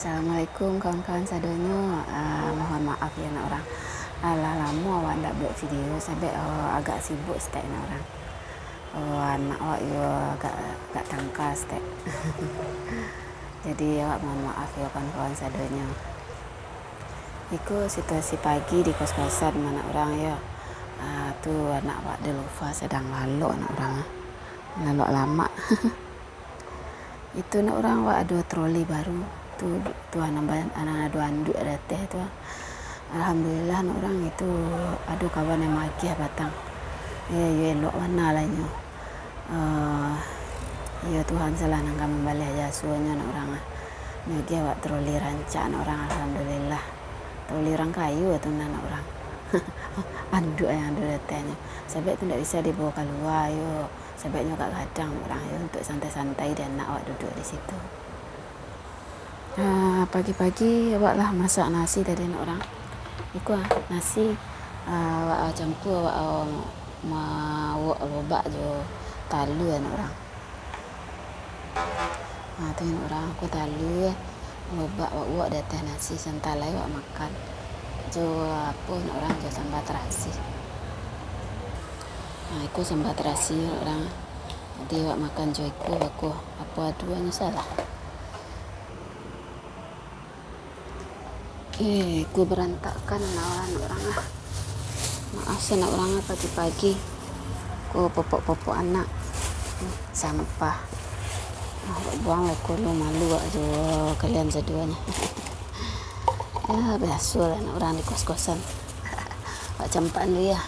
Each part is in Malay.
Assalamualaikum kawan-kawan sadonyo. Mohon maaf ya nak orang. Alah lama awak ndak buat video sebab agak sibuk stek nak orang. Anak awak yo agak tangkas stek. Jadi awak mohon maaf ya kawan-kawan sadonyo. Iku situasi pagi di kos-kosan mana orang ya. Tu anak awak Delufa sedang lalu anak orang. Lalu lama. Itu nak orang awak ada troli baru. Tu anak dua anduk ada teh tu. Alhamdulillah nak orang itu ada kawan yang magih batang. Ya elok mana lah nyo. Ya Tuhan salah nangka membalik jasunya nak orang. Dia awak troli rancak nak orang alhamdulillah. Troli orang kayu tu nak orang. Anduk yang ada tehnya. Sebab tu tidak bisa dibawa keluar yo. Sebabnya kat kadang orang yo untuk santai-santai dan nak awak duduk di situ. Pagi-pagi awak lah masak nasi tadi nak orang. Iku nasi awak campur awak mau lobak jo talu nak orang. Tu nak orang aku talu lobak awak dah teh nasi santalai awak makan. Jo apa nak orang jo sambal terasi. Iku sambal terasi nak orang. Nanti awak makan jo iku aku apa aduannya salah. Ku berantakan nak orang. Maaf nak orang pagi-pagi. Ku popok-popok anak. Sampah. Buang aku lu malu aja kalian seduanya. Ya biasa lah nak orang di kos-kosan. Pak campan lu ya.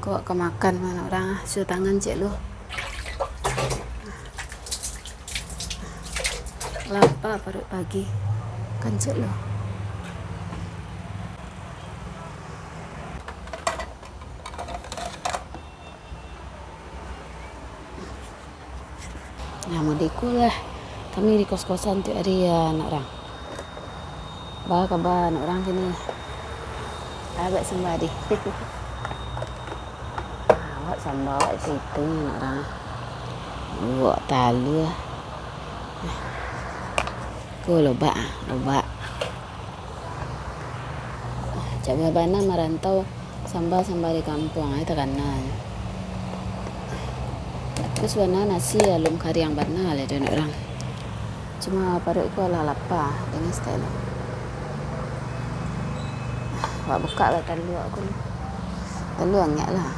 Ku kemakan mana orang su tangan cik lu. Lapar perut pagi kancet loh. Mudiku lah kami di kos-kosan tu hari ya nak orang. Bah kabar nak orang sini. Agak sembadi. Awak sambal awak situ nak orang. Buat talu. Ku lobak. Jaga bana merantau sambal di kampung itu karena. Terus bana nasi alum kari yang bana le don orang. Cuma perut ku ala lapar dengan style. Wak buka lah talu aku ni. Talu angkat lah.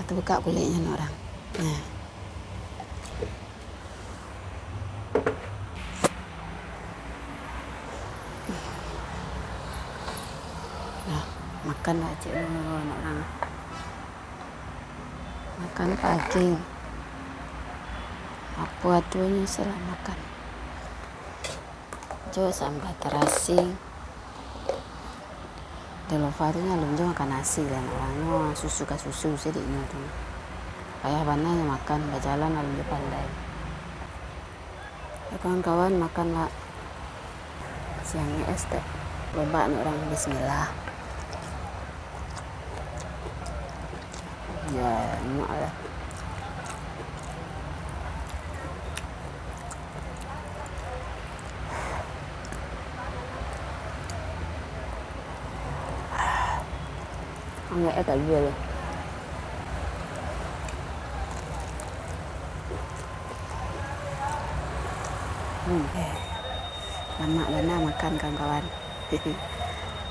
Terbuka kulitnya orang. Makan lah cik orang. Makan pagi. Apa adunya salah makan. Jo sambal terasi. Delufa tu nyalum jo makan nasi lah orangnya susu sediknya tu. Payah bananya makan berjalan lalu dia pandai. Ya, kawan-kawan makan lah siangnya es teh. Lobak orang bismillah. Ya, enak lah. Enggak tak jual. Lama benar makan kawan-kawan.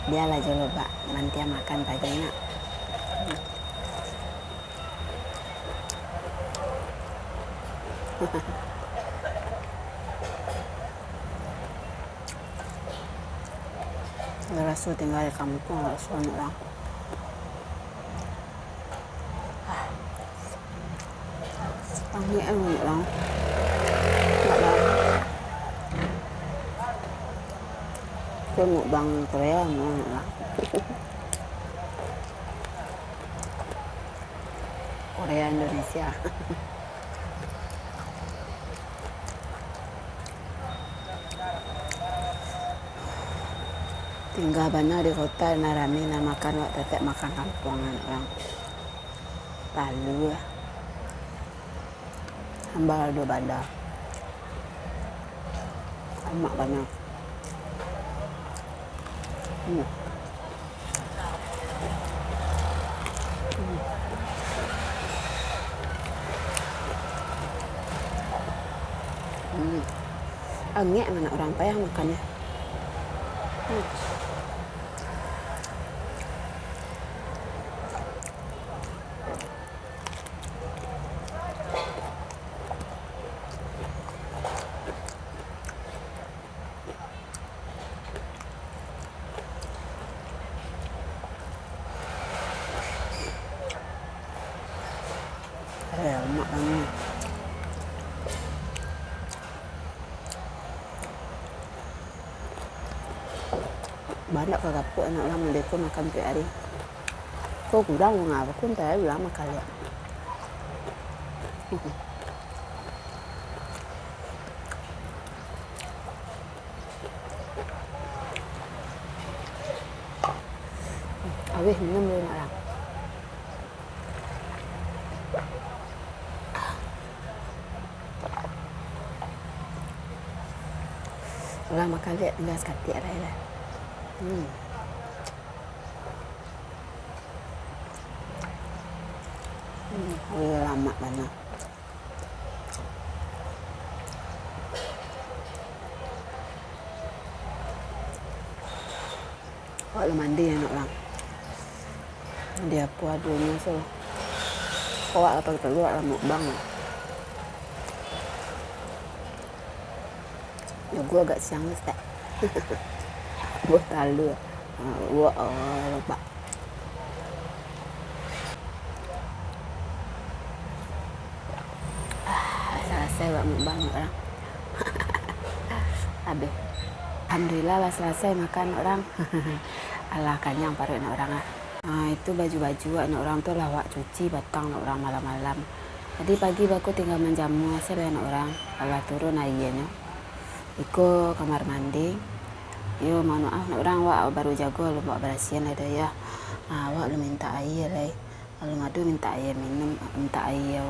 Biarlah je lobak nanti makan pagi nak. Rasa tinggal di kampung rasa orang. Panggil orang. Tak lah. Tengok bang Korea orang. Korea Indonesia. tinggal banyak di kota narami na makan wak tetek makan kampungan orang Palu ya. Sambal dua bada emak banyak. Angek mana orang payah makannya. Emak banyak. Banyak kagapuk anak orang mereka makan tiap hari. Kau kurang ngapa pun tak ulang makan ya. Awih minum dulu orang. Orang makan lihat tinggal sekati ada lah. Lama banget. Kalau mandi anak orang. Mandi apa adunya so. Kau apa keluar lah mukbang. Ya gua agak siang mesti. Buat talu. Gua lupa. Selesai buat mukbang orang. Habis. Alhamdulillah lah selesai makan orang. Alah kanyang paru anak orang ah. Itu baju-baju anak orang tu lah wak cuci batang anak orang malam-malam. Jadi pagi aku tinggal menjamu hasil anak orang. Alah turun airnya. Iko kamar mandi. Yo mohon maaf anak orang wak baru jago lu buat bersihan ada ya. Wak lu minta air lah. Lalu ngadu minta air minum, minta air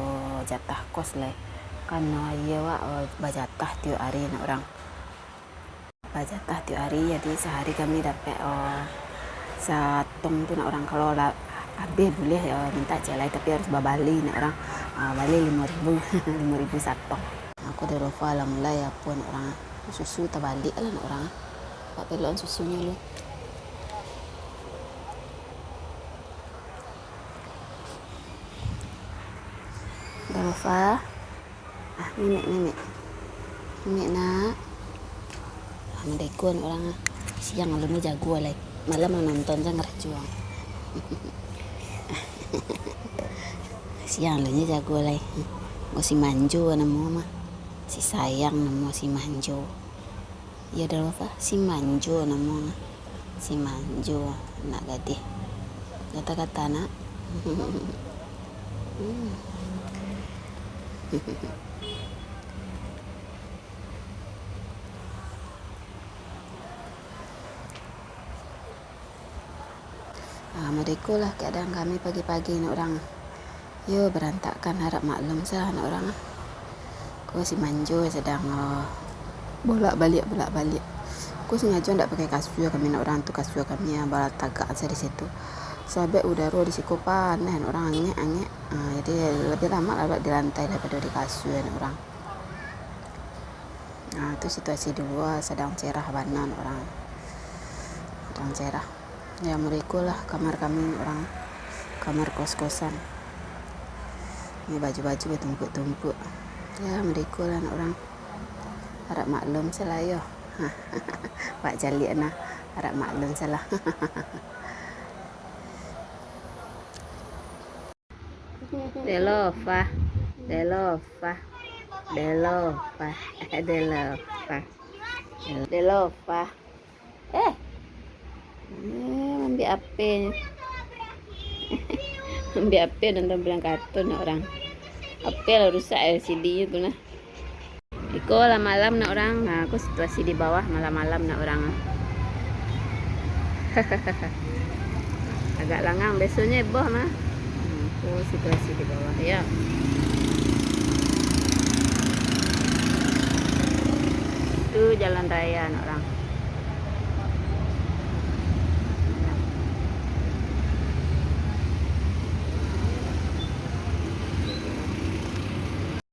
jatah kos lah. Kan air wak bajatah tiap hari anak orang. Bajatah tiap hari jadi sehari kami dapat satong tu nak orang kalau lah habis boleh minta celai tapi harus babali nak orang balik 5,000 5,000 satong. Aku dah lupa lah mulai apa nak orang susu terbalik lah nak orang. Pak peluan susunya lu. Dah lupa. Nenek nak. Mendekun orang siang lu ni jago lagi. Malam nonton jangan rajuang. Siang lu ni jago lagi. Mau si manjo nama mah. Si sayang nama si manjo. Ya dah apa? Si manjo nama. Si manjo nak gadis. Kata-kata nak. Mereka lah keadaan kami pagi-pagi nak orang. Yo berantakan harap maklum sah nak orang. Kau si manjo sedang bolak-balik. Aku sengaja tak pakai kasur kami nak orang tu kasur kami yang barat tagak saya di situ. Sebab udara di situ panas orang angin. Jadi lebih lama lah di lantai daripada di kasur nak orang. Itu situasi di luar sedang cerah banan orang. Sedang cerah. Ya mereka lah kamar kami orang. Kamar kos-kosan. Ini baju-baju tumpuk-tumpuk. Ya mereka lah orang. Harap maklum salah yo. Pak jalik nah. Harap maklum salah. Delofa. Ambil apa? Ambil apa nonton bilang kartun orang. Apa lah rusak LCD tu lah. Iko lah malam nak orang. Aku situasi di bawah malam-malam nak orang. Agak langang besoknya boh mah. Situasi di bawah ya. Itu jalan raya orang.